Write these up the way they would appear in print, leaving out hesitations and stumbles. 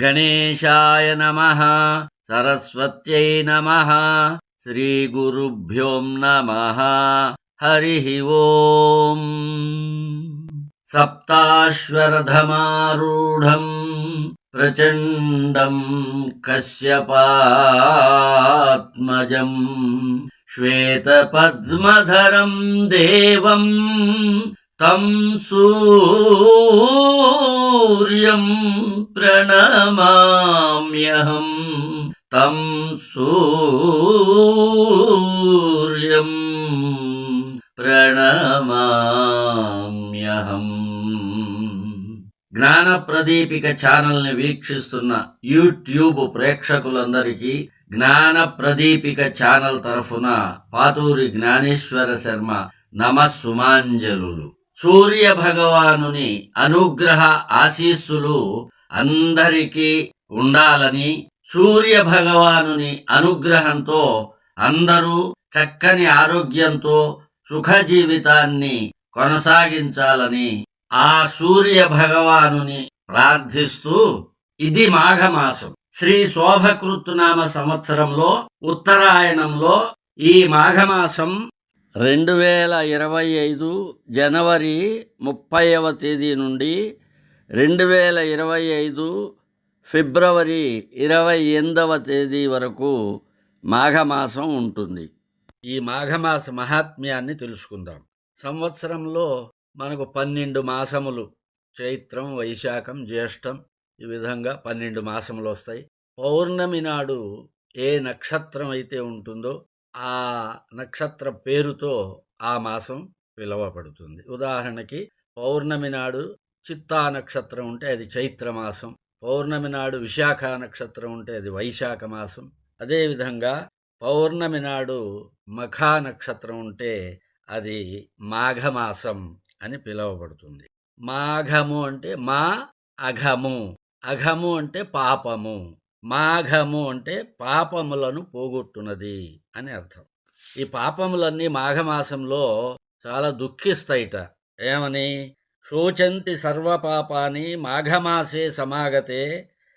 గణేశాయ నమః. సరస్వత్యై నమః. శ్రీగురుభ్యో నమః. హరి ఓం. సప్తాశ్వరధమారూఢం ప్రచండం కశ్యపాత్మజం శ్వేతపద్మధరం దేవం తం సూర్యం ప్రణమామ్యహం. తం సూర్యం ప్రణమామ్యహం. జ్ఞాన ప్రదీపిక ఛానల్ని వీక్షిస్తున్న యూట్యూబ్ ప్రేక్షకులందరికీ జ్ఞాన ప్రదీపిక ఛానల్ తరఫున పాతూరి జ్ఞానేశ్వర శర్మ నమస్సుమాంజలులు. సూర్య భగవానుని అనుగ్రహ ఆశీస్సులు అందరికీ ఉండాలని, సూర్య భగవానుని అనుగ్రహంతో అందరూ చక్కని ఆరోగ్యంతో సుఖ జీవితాన్ని కొనసాగించాలని ఆ సూర్య భగవానుని ప్రార్థిస్తూ, ఇది మాఘమాసం. శ్రీ శోభకృత్నామ సంవత్సరంలో ఉత్తరాయణంలో ఈ మాఘమాసం 2025 జనవరి 30వ తేదీ నుండి 2025 ఫిబ్రవరి 28వ తేదీ వరకు మాఘమాసం ఉంటుంది. ఈ మాఘమాస మహాత్మ్యాన్ని తెలుసుకుందాం. సంవత్సరంలో మనకు 12 మాసములు, చైత్రం, వైశాఖం, జ్యేష్టం, ఈ విధంగా 12 మాసములు వస్తాయి. పౌర్ణమి నాడు ఏ నక్షత్రం అయితే ఉంటుందో ఆ నక్షత్ర పేరుతో ఆ మాసం పిలువబడుతుంది. ఉదాహరణకి పౌర్ణమి నాడు చిత్తా నక్షత్రం ఉంటే అది చైత్రమాసం, పౌర్ణమి నాడు విశాఖ నక్షత్రం ఉంటే అది వైశాఖ మాసం. అదేవిధంగా పౌర్ణమి నాడు మఖా నక్షత్రం ఉంటే అది మాఘమాసం అని పిలువబడుతుంది. మాఘము అంటే మా అఘము, అఘము అంటే పాపము, మాఘము అంటే పాపములను పోగొట్టునది అని అర్థం. ఈ పాపములన్నీ మాఘమాసంలో చాలా దుఃఖిస్తాయిట. ఏమని? శోచంతి సర్వపాపాని మాఘమాసే సమాగతే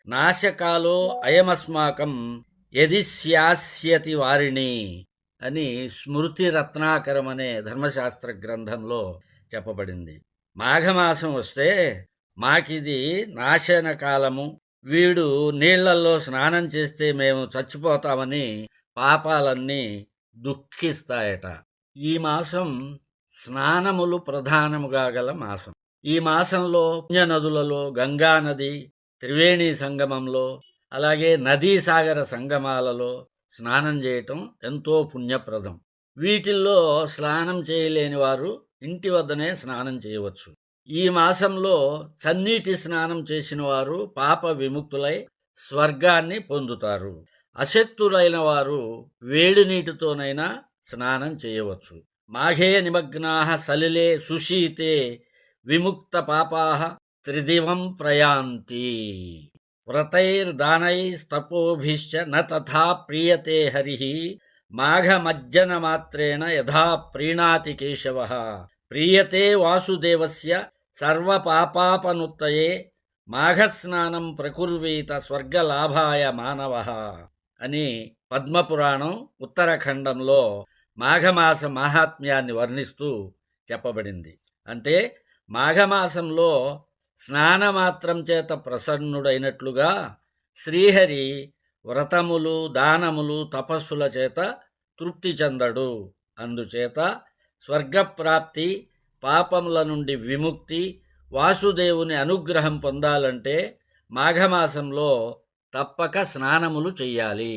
నాశకాలో అయమస్మాకం యది స్యాస్యతి వారిణి అని స్మృతి రత్నాకరం అనే ధర్మశాస్త్ర గ్రంథంలో చెప్పబడింది. మాఘమాసం వస్తే మాకిది నాశన కాలము, వీడు నీళ్లలో స్నానం చేస్తే మేము చచ్చిపోతామని పాపాలన్నీ దుఃఖిస్తాయట. ఈ మాసం స్నానములు ప్రధానముగా గల మాసం. ఈ మాసంలో పుణ్యనదులలో గంగానది, త్రివేణి సంగమంలో, అలాగే నదీ సాగర సంగమాలలో స్నానం చేయటం ఎంతో పుణ్యప్రదం. వీటిల్లో స్నానం చేయలేని వారు ఇంటి వద్దనే స్నానం చేయవచ్చు. ఈ మాసంలో చన్నీటి స్నానం చేసిన వారు పాప విముక్తులై స్వర్గాన్ని పొందుతారు. అశక్తులైన వారు వేడి నీటితోనైనా స్నానం చేయవచ్చు. మాఘే నిమగ్నాః సలిలే సుశీతే విముక్త పాపాః త్రిదివం ప్రయాంతి. వ్రతైర్దానైస్తపోభిశ్చ న తథా ప్రీయతే హరిః మాఘమజ్జన మాత్రేణ యథా ప్రీణాతి కేశవః ప్రీయతే వాసుదేవస్య సర్వపాపాపనుత్తయే మాఘస్నానం ప్రకుర్వీత స్వర్గలాభాయ మానవః అని పద్మపురాణం ఉత్తరఖండంలో మాఘమాస మహాత్మ్యాన్ని వర్ణిస్తూ చెప్పబడింది. అంటే మాఘమాసంలో స్నానమాత్రం చేత ప్రసన్నుడైనట్లుగా శ్రీహరి వ్రతములు, దానములు, తపస్సుల చేత తృప్తి చెందడు. అందుచేత స్వర్గప్రాప్తి, పాపముల నుండి విముక్తి, వాసుదేవుని అనుగ్రహం పొందాలంటే మాఘమాసంలో తప్పక స్నానములు చెయ్యాలి.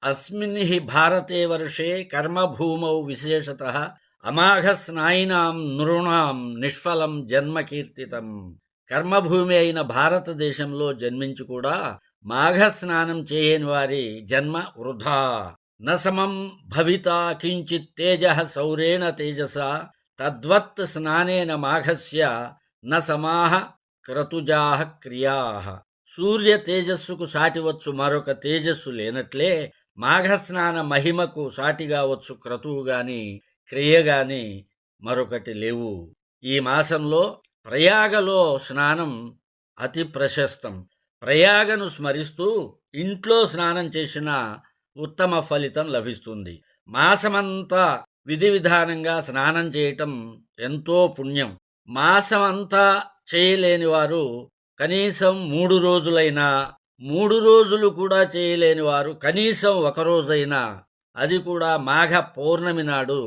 అస్మిన్ హి భారతే వర్షే కర్మభూమౌ విశేషతః అమాఘస్నాయినాం నృణాం నిష్ఫలం జన్మకీర్తితం. కర్మభూమి అయిన భారతదేశంలో జన్మించి కూడా మాఘస్నానం చేయని వారి జన్మ వృధా. నసమం భవితా కించిత్ తేజః సౌరేణ తేజసా తద్వత్ స్నానేన మాఘస్య న సమాహ క్రతుజాః క్రియాః. సూర్య తేజస్సుకు సాటివచ్చు మరొక తేజస్సు లేనట్లే మాఘస్నాన మహిమకు సాటిగా వచ్చు క్రతువు గాని క్రియ గాని మరొకటి లేవు. ఈ మాసంలో ప్రయాగలో స్నానం అతి ప్రశస్తం. ప్రయాగను స్మరిస్తూ ఇంట్లో స్నానం చేసిన ఉత్తమ ఫలితం లభిస్తుంది. మాసమంతా విధి విధానంగా స్నానం చేయటం ఎంతో పుణ్యం. మాసమంతా చేయలేని వారు కనీసం 3 రోజులైనా, 3 రోజులు కూడా చేయలేని వారు కనీసం 1 రోజైనా, అది కూడా మాఘ పౌర్ణమి నాడు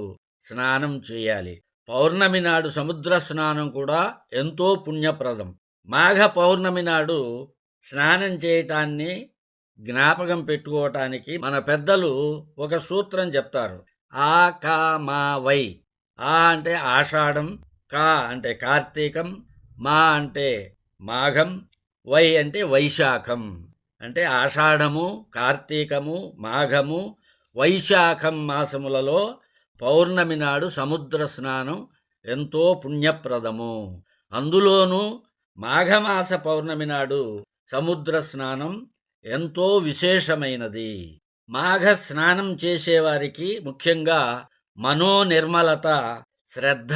స్నానం చేయాలి. పౌర్ణమి నాడు సముద్ర స్నానం కూడా ఎంతో పుణ్యప్రదం. మాఘ పౌర్ణమి నాడు స్నానం చేయటాన్ని జ్ఞాపకం పెట్టుకోవటానికి మన పెద్దలు ఒక సూత్రం చెప్తారు. ఆ కా మా వై. ఆ అంటే ఆషాఢం, కా అంటే కార్తీకం, మా అంటే మాఘం, వై అంటే వైశాఖం. అంటే ఆషాఢము, కార్తీకము, మాఘము, వైశాఖం మాసములలో పౌర్ణమి నాడు సముద్ర స్నానం ఎంతో పుణ్యప్రదము. అందులోనూ మాఘమాస పౌర్ణమి నాడు సముద్ర స్నానం ఎంతో విశేషమైనది. మాఘ స్నానం చేసేవారికి ముఖ్యంగా మనోనిర్మలత, శ్రద్ధ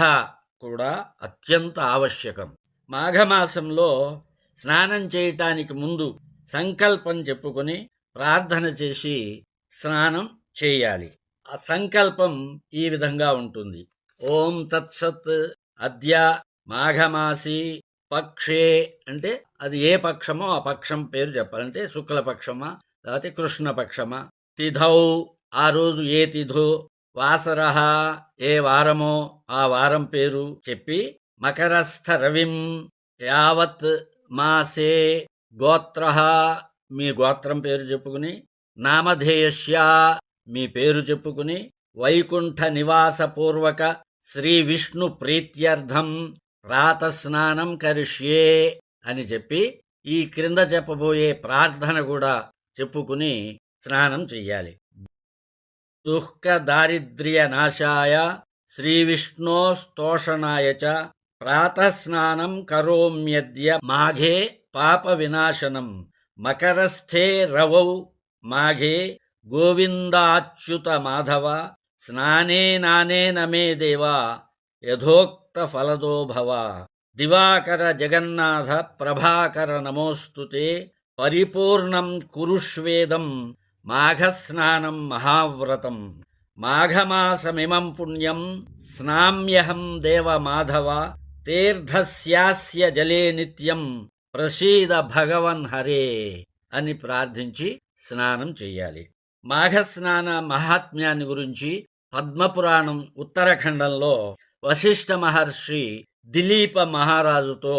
కూడా అత్యంత ఆవశ్యకం. మాఘమాసంలో స్నానం చేయటానికి ముందు సంకల్పం చెప్పుకొని ప్రార్థన చేసి స్నానం చేయాలి. ఆ సంకల్పం ఈ విధంగా ఉంటుంది. ఓం తత్సత్ అద్య మాఘమాసి పక్షే, అంటే అది ఏ పక్షమో ఆ పక్షం పేరు చెప్పాలంటే శుక్లపక్షమా లేకపోతే కృష్ణపక్షమా, తిథౌ ఆ రోజు ఏ తిథో, వాసరః ఏ వారమో ఆ వారం పేరు చెప్పి, మకరస్థ రవిం యావత్ మాసే గోత్రః మీ గోత్రం పేరు చెప్పుకుని, నామధేయస్య మీ పేరు చెప్పుకుని, వైకుంఠ నివాసపూర్వక శ్రీ విష్ణు ప్రీత్యర్థం ప్రాతస్నానం కరిష్యే అని చెప్పి ఈ క్రింద చెప్పబోయే ప్రార్థన కూడా చెప్పుకుని స్నానం చెయ్యాలి. దుఃఖ దారిద్ర్య నాశాయ శ్రీ విష్ణోస్తోషణాయ చ ప్రాతస్నానం కరోమ్యద్య మాఘే పాప వినాశనం మకరస్థే రవౌ మాఘే గోవిందాచ్యుత మాధవ స్నానేనానేన మే దేవా యథోక్త ఫలదో భవ. దివాకర జగన్నాథ ప్రభాకర నమోస్తుతే పరిపూర్ణం కురుష్వేదం మాఘస్నానం మహావ్రతం. మాఘమాసమిమం పుణ్యం స్నామ్యహం దేవ మాధవ తీర్థస్యాస్య జలే నిత్యం ప్రసీద భగవన్ హరే అని ప్రార్థించి స్నానం చెయ్యాలి. మాఘస్నాన మహాత్మ్యాన్ని గురించి పద్మపురాణం ఉత్తరాఖండంలో వశిష్ఠ మహర్షి దిలీప మహారాజుతో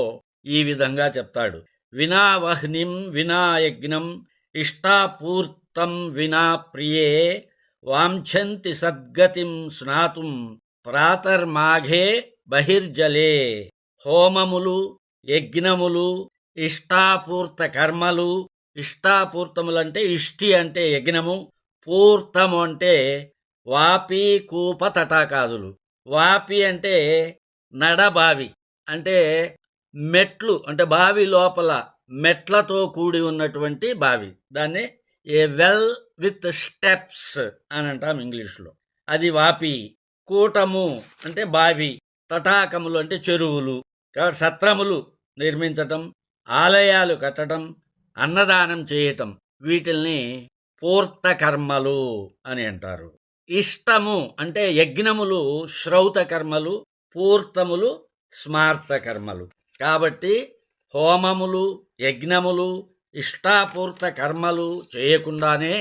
ఈ విధంగా చెప్తాడు. వినా వహ్నిం వినా యజ్ఞం ఇష్టాపూర్తం వినా ప్రియే వాంఛంతి సద్గతిం స్నాతుం ప్రాతర్మాఘే బహిర్జలే. హోమములు, యజ్ఞములు, ఇష్టాపూర్త కర్మలు, ఇష్టాపూర్తములంటే ఇష్టి అంటే యజ్ఞము, పూర్తము అంటే వాపి కూప తటాకాదులు. వాపి అంటే నడబావి, అంటే మెట్లు, అంటే బావి లోపల మెట్లతో కూడి ఉన్నటువంటి బావి. దాన్ని ఏ వెల్ విత్ స్టెప్స్ అని అంటాం ఇంగ్లీష్లో. అది వాపి. కూటము అంటే బావి, తటాకములు అంటే చెరువులు. కాబట్టి సత్రములు నిర్మించటం, ఆలయాలు కట్టడం, అన్నదానం చేయటం, వీటిల్ని పూర్త కర్మలు అని అంటారు. ఇష్టము అంటే యజ్ఞములు శ్రౌత కర్మలు, పూర్తములు స్మార్త కర్మలు. కాబట్టి హోమములు, యజ్ఞములు, ఇష్టాపూర్త కర్మలు చేయకుండానే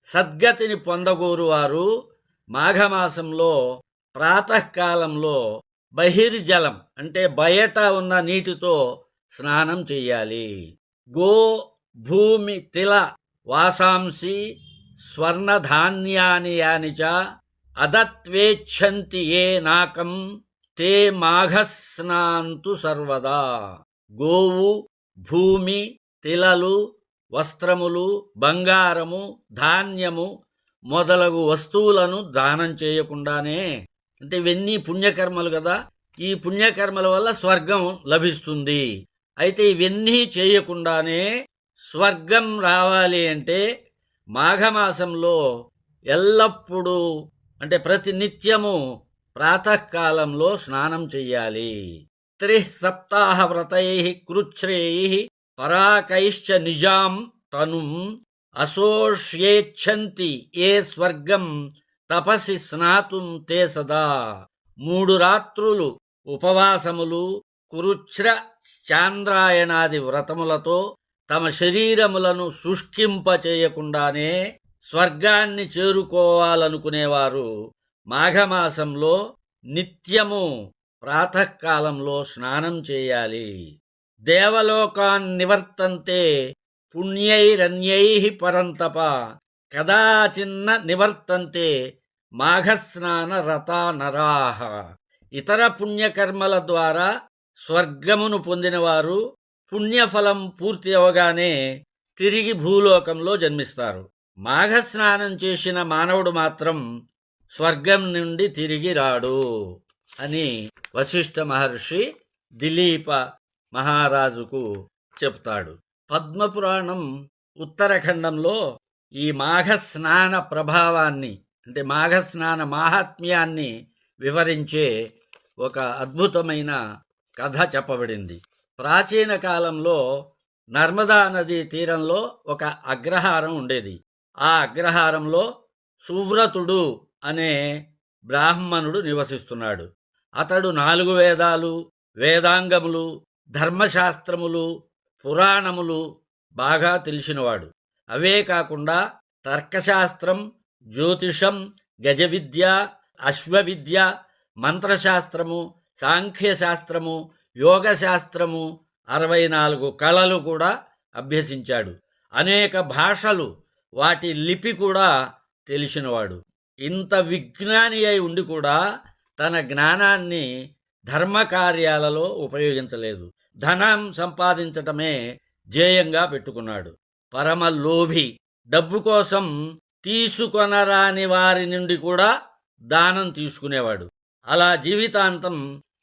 సద్గతిని పొందగోరు వారు మాఘమాసంలో ప్రాతకాలంలో బహిర్జలం అంటే బయట ఉన్న నీటితో స్నానం చెయ్యాలి. గో భూమి తిల వాసాంసి స్వర్ణధాన్యాని యాని చ అదత్వేచ్ఛంతి ఏ నాకం తే మాఘస్నాంతు సర్వదా. గోవు, భూమి, తిలలు, వస్త్రములు, బంగారము, ధాన్యము మొదలగు వస్తువులను దానం చేయకుండానే, అంటే ఇవన్నీ పుణ్యకర్మలు కదా, ఈ పుణ్యకర్మల వల్ల స్వర్గం లభిస్తుంది. అయితే ఇవన్నీ చేయకుండానే స్వర్గం రావాలి అంటే మాఘమాసంలో ఎల్లప్పుడూ, అంటే ప్రతి నిత్యము ప్రాతకాలంలో స్నానం చెయ్యాలి. 3 సప్తాహ వ్రతై కృచ్ఛ్రేయ్ పరాకైశ్చ నిజాం తనుం అశోష్యేచ్ఛంతి ఏ స్వర్గం తపసి స్నాతుం తే సదా. 3 రాత్రులు ఉపవాసములు, కృచ్ఛ్ర చాంద్రాయణాది వ్రతములతో తమ శరీరములను శుష్కింపచేయకుండానే స్వర్గాన్ని చేరుకోవాలనుకునేవారు మాఘమాసంలో నిత్యము ప్రాతకాలంలో స్నానం చేయాలి. దేవలోకాన్ నివర్తంతే పుణ్యైరన్యై పరంతప కదాచిన్న నివర్తంతే మాఘస్నాన రతా నరాహ. ఇతర పుణ్యకర్మల ద్వారా స్వర్గమును పొందినవారు పుణ్యఫలం పూర్తి అవగానే తిరిగి భూలోకంలో జన్మిస్తారు. మాఘస్నానం చేసిన మానవుడు మాత్రం స్వర్గం నుండి తిరిగి రాడు అని వశిష్ఠ మహర్షి దిలీప మహారాజుకు చెప్తాడు. పద్మపురాణం ఉత్తరఖండంలో ఈ మాఘస్నాన ప్రభావాన్ని, అంటే మాఘస్నాన మాహాత్మ్యాన్ని వివరించే ఒక అద్భుతమైన కథ చెప్పబడింది. ప్రాచీన కాలంలో నర్మదా నదీ తీరంలో ఒక అగ్రహారం ఉండేది. ఆ అగ్రహారంలో సువ్రతుడు అనే బ్రాహ్మణుడు నివసిస్తున్నాడు. అతడు 4 వేదాలు, వేదాంగములు, ధర్మశాస్త్రములు, పురాణములు బాగా తెలిసినవాడు. అవే కాకుండా తర్కశాస్త్రం, జ్యోతిషం, గజవిద్య, అశ్వవిద్య, మంత్రశాస్త్రము, సాంఖ్యశాస్త్రము, యోగశాస్త్రము, 64 కళలు కూడా అభ్యసించాడు. అనేక భాషలు, వాటి లిపి కూడా తెలిసినవాడు. ఇంత విజ్ఞాని అయి ఉండి కూడా తన జ్ఞానాన్ని ధర్మకార్యాలలో ఉపయోగించలేదు. ధనం సంపాదించటమే ధ్యేయంగా పెట్టుకున్నాడు. పరమ లోభి. డబ్బు కోసం తీసుకొనరాని వారి నుండి కూడా దానం తీసుకునేవాడు. అలా జీవితాంతం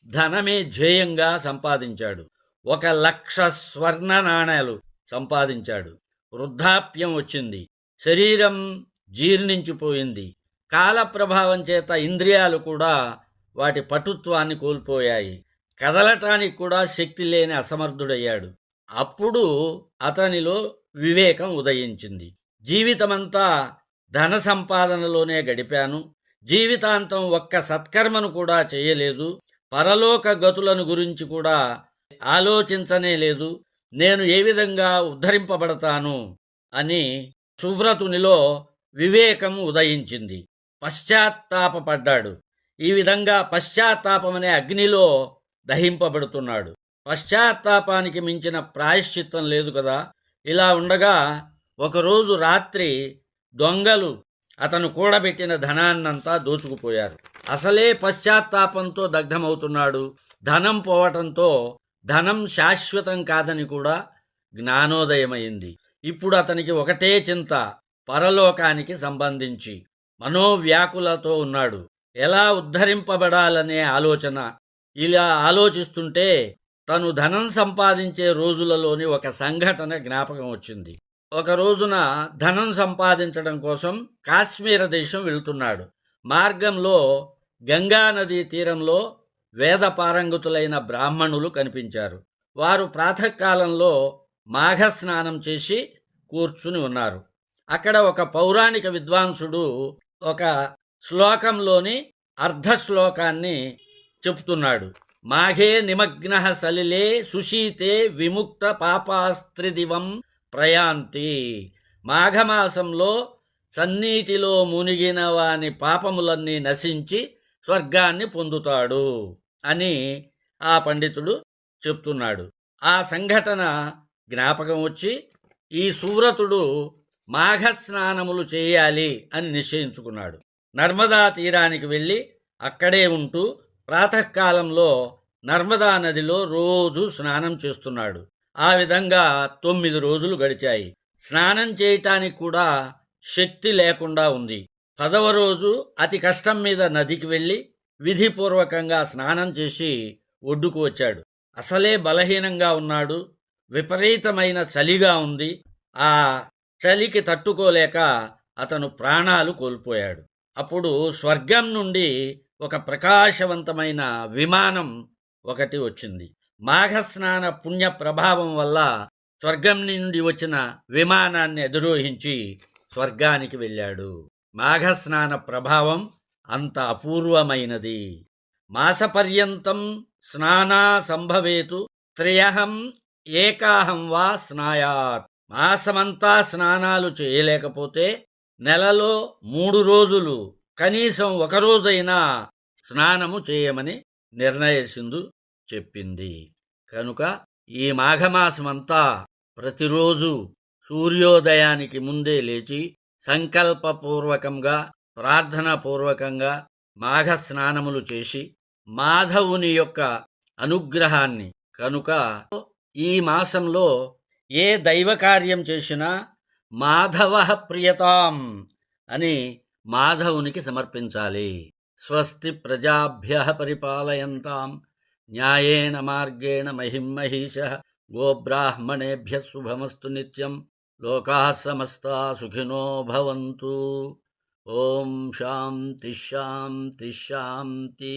ధనమే ధ్యేయంగా సంపాదించాడు. 1,00,000 స్వర్ణ నాణేలు సంపాదించాడు. వృద్ధాప్యం వచ్చింది. శరీరం జీర్ణించిపోయింది. కాల ప్రభావం చేత ఇంద్రియాలు కూడా వాటి పటుత్వాన్ని కోల్పోయాయి. కదలటానికి కూడా శక్తి లేని అసమర్థుడయ్యాడు. అప్పుడు అతనిలో వివేకం ఉదయించింది. జీవితమంతా ధన సంపాదనలోనే గడిపాను, జీవితాంతం ఒక్క సత్కర్మను కూడా చేయలేదు, పరలోక గతులను గురించి కూడా ఆలోచించనే లేదు, నేను ఏ విధంగా ఉద్ధరింపబడతాను అని సువ్రతునిలో వివేకం ఉదయించింది. పశ్చాత్తాపపడ్డాడు. ఈ విధంగా పశ్చాత్తాపమనే అగ్నిలో దహింపబడుతున్నాడు. పశ్చాత్తాపానికి మించిన ప్రాయశ్చిత్తం లేదు కదా. ఇలా ఉండగా ఒకరోజు రాత్రి దొంగలు అతను కూడబెట్టిన ధనాన్నంతా దోచుకుపోయారు. అసలే పశ్చాత్తాపంతో దగ్ధమవుతున్నాడు. ధనం పోవటంతో ధనం శాశ్వతం కాదని కూడా జ్ఞానోదయమైంది. ఇప్పుడు అతనికి ఒకటే చింత, పరలోకానికి సంబంధించి మనోవ్యాకులతో ఉన్నాడు. ఎలా ఉద్ధరింపబడాలనే ఆలోచన. ఇలా ఆలోచిస్తుంటే తను ధనం సంపాదించే రోజులలోని ఒక సంఘటన జ్ఞాపకం వచ్చింది. ఒక రోజున ధనం సంపాదించడం కోసం కాశ్మీర దేశం వెళ్తున్నాడు. మార్గంలో గంగా నదీ తీరంలో వేద పారంగతులైన బ్రాహ్మణులు కనిపించారు. వారు ప్రాతకాలంలో మాఘస్నానం చేసి కూర్చుని ఉన్నారు. అక్కడ ఒక పౌరాణిక విద్వాంసుడు ఒక శ్లోకంలోని అర్ధశ్లోకాన్ని చెప్తున్నాడు. మాఘే నిమగ్నః సలిలే సుశీతే విముక్త పాపాస్త్రిదివం ప్రయాంతి. మాఘమాసంలో సన్నీటిలో మునిగిన వాని పాపములన్నీ నశించి స్వర్గాన్ని పొందుతాడు అని ఆ పండితుడు చెప్తున్నాడు. ఆ సంఘటన జ్ఞాపకం వచ్చి ఈ సువ్రతుడు మాఘస్నానములు చేయాలి అని నిశ్చయించుకున్నాడు. నర్మదా తీరానికి వెళ్ళి అక్కడే ఉంటూ ప్రాతకాలంలో నర్మదా నదిలో రోజు స్నానం చేస్తున్నాడు. ఆ విధంగా 9 రోజులు గడిచాయి. స్నానం చేయటానికి కూడా శక్తి లేకుండా ఉంది. 10వ రోజు అతి కష్టం మీద నదికి వెళ్ళి విధిపూర్వకంగా స్నానం చేసి ఒడ్డుకు వచ్చాడు. అసలే బలహీనంగా ఉన్నాడు. విపరీతమైన చలిగా ఉంది. ఆ చలికి తట్టుకోలేక అతను ప్రాణాలు కోల్పోయాడు. అప్పుడు స్వర్గం నుండి ఒక ప్రకాశవంతమైన విమానం ఒకటి వచ్చింది. మాఘస్నాన పుణ్య ప్రభావం వల్ల స్వర్గం నుండి వచ్చిన విమానాన్ని అధిరోహించి స్వర్గానికి వెళ్ళాడు. మాఘస్నాన ప్రభావం అంత అపూర్వమైనది. మాసపర్యంతం స్నానా సంభవేతు త్రయహం ఏకాహం వా స్నాయాత్. మాసమంతా స్నానాలు చేయలేకపోతే నెలలో 3 రోజులు కనీసం ఒకరోజైనా స్నానము చేయమని నిర్ణయసింధు చెప్పింది. కనుక ఈ మాఘమాసమంతా ప్రతిరోజు సూర్యోదయానికి ముందే లేచి సంకల్పపూర్వకంగా ప్రార్థనాపూర్వకంగా మాఘస్నానములు చేసి మాధవుని యొక్క అనుగ్రహాన్ని, కనుక ఈ మాసంలో ఏ దైవకార్యం చేసినా మాధవ ప్రియతాం అని మాధవునికి సమర్పించాలి. స్వస్తి ప్రజాభ్యః పరిపాలయంతాం న్యాయేన మార్గేణ మహిం మహిషః గోబ్రాహ్మణేభ్యః శుభమస్తు నిత్యం. లోకాః సమస్తాః సుఖినో భవంతు. ఓం శాంతి శాంతి శాంతి.